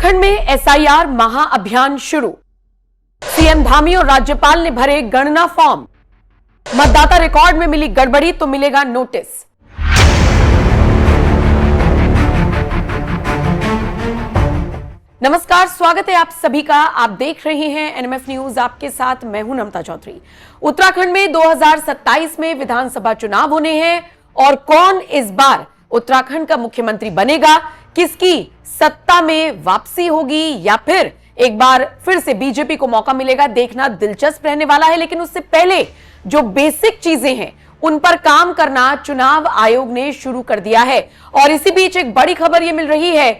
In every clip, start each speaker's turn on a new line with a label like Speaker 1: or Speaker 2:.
Speaker 1: उत्तराखंड में एसआईआर महाअभियान शुरू। सीएम धामी और राज्यपाल ने भरे गणना फॉर्म। मतदाता रिकॉर्ड में मिली गड़बड़ी तो मिलेगा नोटिस। नमस्कार, स्वागत है आप सभी का। आप देख रहे हैं एनएमएफ न्यूज, आपके साथ मैं हूं नमता चौधरी। उत्तराखंड में 2027 में विधानसभा चुनाव होने हैं और कौन इस बार उत्तराखंड का मुख्यमंत्री बनेगा, किसकी सत्ता में वापसी होगी या फिर एक बार फिर से बीजेपी को मौका मिलेगा, देखना दिलचस्प रहने वाला है। लेकिन उससे पहले जो बेसिक चीजें हैं उन पर काम करना चुनाव आयोग ने शुरू कर दिया है। और इसी बीच एक बड़ी खबर यह मिल रही है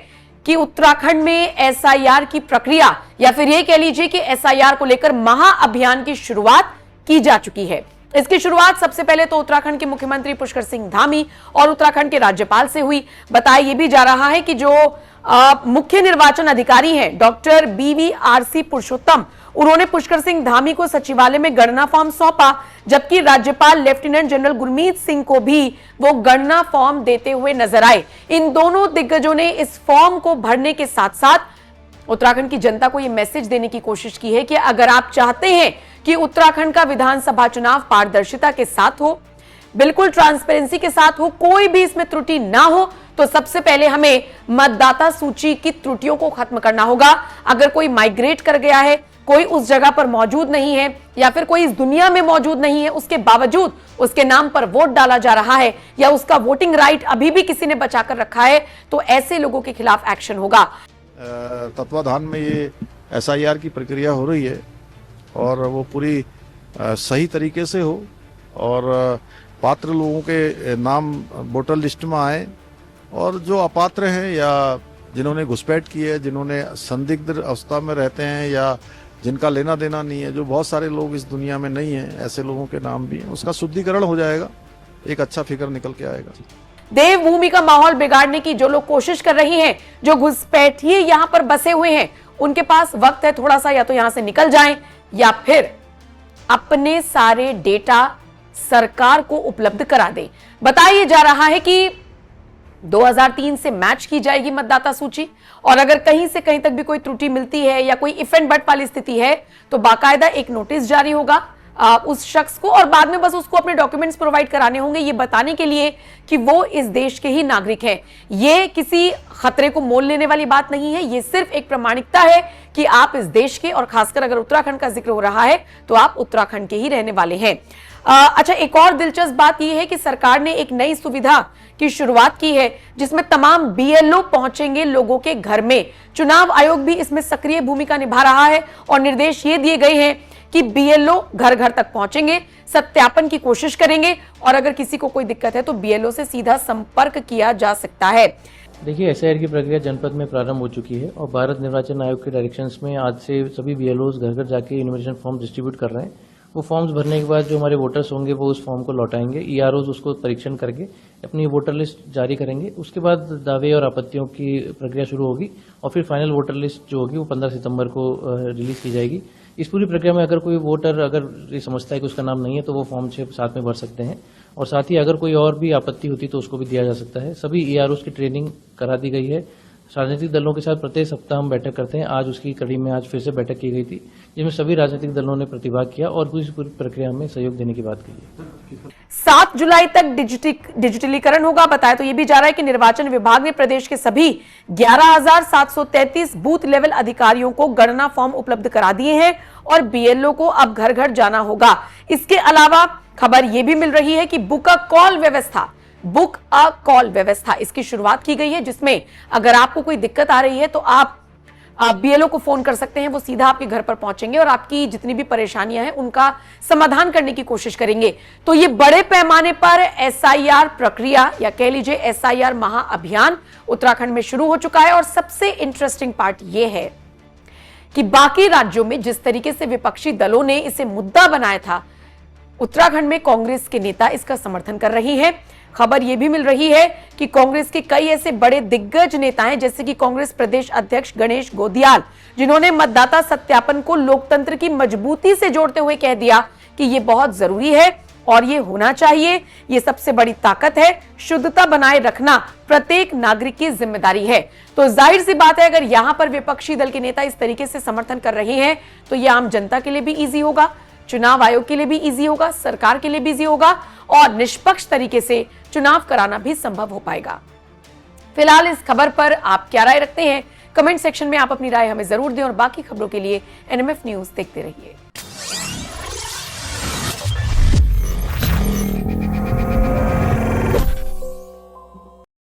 Speaker 1: कि उत्तराखंड में एसआईआर की प्रक्रिया या फिर यह कह लीजिए कि एसआईआर को लेकर महाअभियान की शुरुआत की जा चुकी है। इसकी शुरुआत सबसे पहले तो उत्तराखंड के मुख्यमंत्री पुष्कर सिंह धामी और उत्तराखंड के राज्यपाल से हुई। बताया यह भी जा रहा है कि जो मुख्य निर्वाचन अधिकारी हैं डॉक्टर BVRC पुरुषोत्तम, उन्होंने पुष्कर सिंह धामी को सचिवालय में गणना फॉर्म सौंपा, जबकि राज्यपाल लेफ्टिनेंट जनरल गुरमीत सिंह को भी वो गणना फॉर्म देते हुए नजर आए। इन दोनों दिग्गजों ने इस फॉर्म को भरने के साथ साथ उत्तराखंड की जनता को यह मैसेज देने की कोशिश की है कि अगर आप चाहते हैं कि उत्तराखंड का विधानसभा चुनाव पारदर्शिता के साथ हो, बिल्कुल ट्रांसपेरेंसी के साथ हो, कोई भी इसमें त्रुटि ना हो, तो सबसे पहले हमें मतदाता सूची की त्रुटियों को खत्म करना होगा। अगर कोई माइग्रेट कर गया है, कोई उस जगह पर मौजूद नहीं है या फिर कोई इस दुनिया में मौजूद नहीं है, उसके बावजूद उसके नाम पर वोट डाला जा रहा है या उसका वोटिंग राइट अभी भी किसी ने बचाकर रखा है, तो ऐसे लोगों के खिलाफ एक्शन होगा।
Speaker 2: तत्वाधान में ये एसआईआर की प्रक्रिया हो रही है और वो पूरी सही तरीके से हो और पात्र लोगों के नाम वोटर लिस्ट में आए और जो अपात्र हैं या जिन्होंने घुसपैठ की है, जिन्होंने संदिग्ध अवस्था में रहते हैं या जिनका लेना देना नहीं है, जो बहुत सारे लोग इस दुनिया में नहीं है, ऐसे लोगों के नाम भी हैं, उसका शुद्धिकरण हो जाएगा, एक अच्छा फिगर निकल के आएगा।
Speaker 1: देवभूमि का माहौल बिगाड़ने की जो लोग कोशिश कर रही हैं, जो घुसपैठिए यहां पर बसे हुए हैं, उनके पास वक्त है थोड़ा सा, या तो यहां से निकल जाएं या फिर अपने सारे डेटा सरकार को उपलब्ध करा दें। बताया जा रहा है कि 2003 से मैच की जाएगी मतदाता सूची और अगर कहीं से कहीं तक भी कोई त्रुटि मिलती है या कोई इफ एंड बट वाली स्थिति है तो बाकायदा एक नोटिस जारी होगा उस शख्स को और बाद में बस उसको अपने डॉक्यूमेंट्स प्रोवाइड कराने होंगे, ये बताने के लिए कि वो इस देश के ही नागरिक हैं। ये किसी खतरे को मोल लेने वाली बात नहीं है, ये सिर्फ एक प्रामाणिकता है कि आप इस देश के, और खासकर अगर उत्तराखंड का जिक्र हो रहा है तो आप उत्तराखंड के ही रहने वाले हैं। अच्छा, एक और दिलचस्प बात यह है कि सरकार ने एक नई सुविधा की शुरुआत की है जिसमें तमाम BLO पहुंचेंगे लोगों के घर में। चुनाव आयोग भी इसमें सक्रिय भूमिका निभा रहा है और निर्देश ये दिए गए हैं कि BLO घर घर तक पहुंचेंगे, सत्यापन की कोशिश करेंगे और अगर किसी को कोई दिक्कत है तो BLO से सीधा संपर्क किया जा सकता है।
Speaker 3: देखिए, एसआईआर की प्रक्रिया जनपद में प्रारंभ हो चुकी है और भारत निर्वाचन आयोग के डायरेक्शंस में आज से सभी BLOs घर घर जाके इन्विटेशन फॉर्म डिस्ट्रीब्यूट कर रहे हैं। वो फॉर्म्स भरने के बाद जो हमारे वोटर्स होंगे वो उस फॉर्म को लौटाएंगे, EROs उसको परीक्षण करके अपनी वोटर लिस्ट जारी करेंगे। उसके बाद दावे और आपत्तियों की प्रक्रिया शुरू होगी और फिर फाइनल वोटर लिस्ट जो होगी वो 15 सितंबर को रिलीज की जाएगी। इस पूरी प्रक्रिया में अगर कोई वोटर अगर ये समझता है कि उसका नाम नहीं है तो वो फॉर्म 6 साथ में भर सकते हैं और साथ ही अगर कोई और भी आपत्ति होती तो उसको भी दिया जा सकता है। सभी EROs की ट्रेनिंग करा दी गई है। राजनीतिक दलों के साथ प्रत्येक सप्ताह हम बैठक करते हैं। आज उसकी कड़ी में आज फिर से बैठक की गई थी जिसमें सभी राजनीतिक दलों ने प्रतिभाग किया और पूरी प्रक्रिया में सहयोग देने की बात की है।
Speaker 1: 7 जुलाई तक डिजिटलीकरण होगा। बताया तो यह भी जा रहा है कि निर्वाचन विभाग ने प्रदेश के सभी 11,733 बूथ लेवल अधिकारियों को गणना फॉर्म उपलब्ध करा दिए हैं और BLO को अब घर घर जाना होगा। इसके अलावा खबर यह भी मिल रही है कि बुक अ कॉल व्यवस्था इसकी शुरुआत की गई है, जिसमें अगर आपको कोई दिक्कत आ रही है तो आप BLO को फोन कर सकते हैं। वो सीधा आपके घर पर पहुंचेंगे और आपकी जितनी भी परेशानियां हैं उनका समाधान करने की कोशिश करेंगे। तो ये बड़े पैमाने पर एसआईआर प्रक्रिया या कह लीजिए एसआईआर महाअभियान उत्तराखंड में शुरू हो चुका है। और सबसे इंटरेस्टिंग पार्ट यह है कि बाकी राज्यों में जिस तरीके से विपक्षी दलों ने इसे मुद्दा बनाया था, उत्तराखंड में कांग्रेस के नेता इसका समर्थन कर रही हैं। खबर यह भी मिल रही है कि कांग्रेस के कई ऐसे बड़े दिग्गज नेता हैं जैसे कि कांग्रेस प्रदेश अध्यक्ष गणेश गोदियाल, जिन्होंने मतदाता सत्यापन को लोकतंत्र की मजबूती से जोड़ते हुए कह दिया कि यह बहुत जरूरी है और ये होना चाहिए। ये सबसे बड़ी ताकत है। शुद्धता बनाए रखना प्रत्येक नागरिक की जिम्मेदारी है। तो जाहिर सी बात है, अगर यहां पर विपक्षी दल के नेता इस तरीके से समर्थन कर रहे हैं तो ये आम जनता के लिए भी इजी होगा, चुनाव आयोग के लिए भी इजी होगा, सरकार के लिए भी इजी होगा और निष्पक्ष तरीके से चुनाव कराना भी संभव हो पाएगा। फिलहाल इस खबर पर आप क्या राय रखते हैं? कमेंट सेक्शन में आप अपनी राय हमें जरूर दें और बाकी खबरों के लिए एनएमएफ न्यूज देखते रहिए।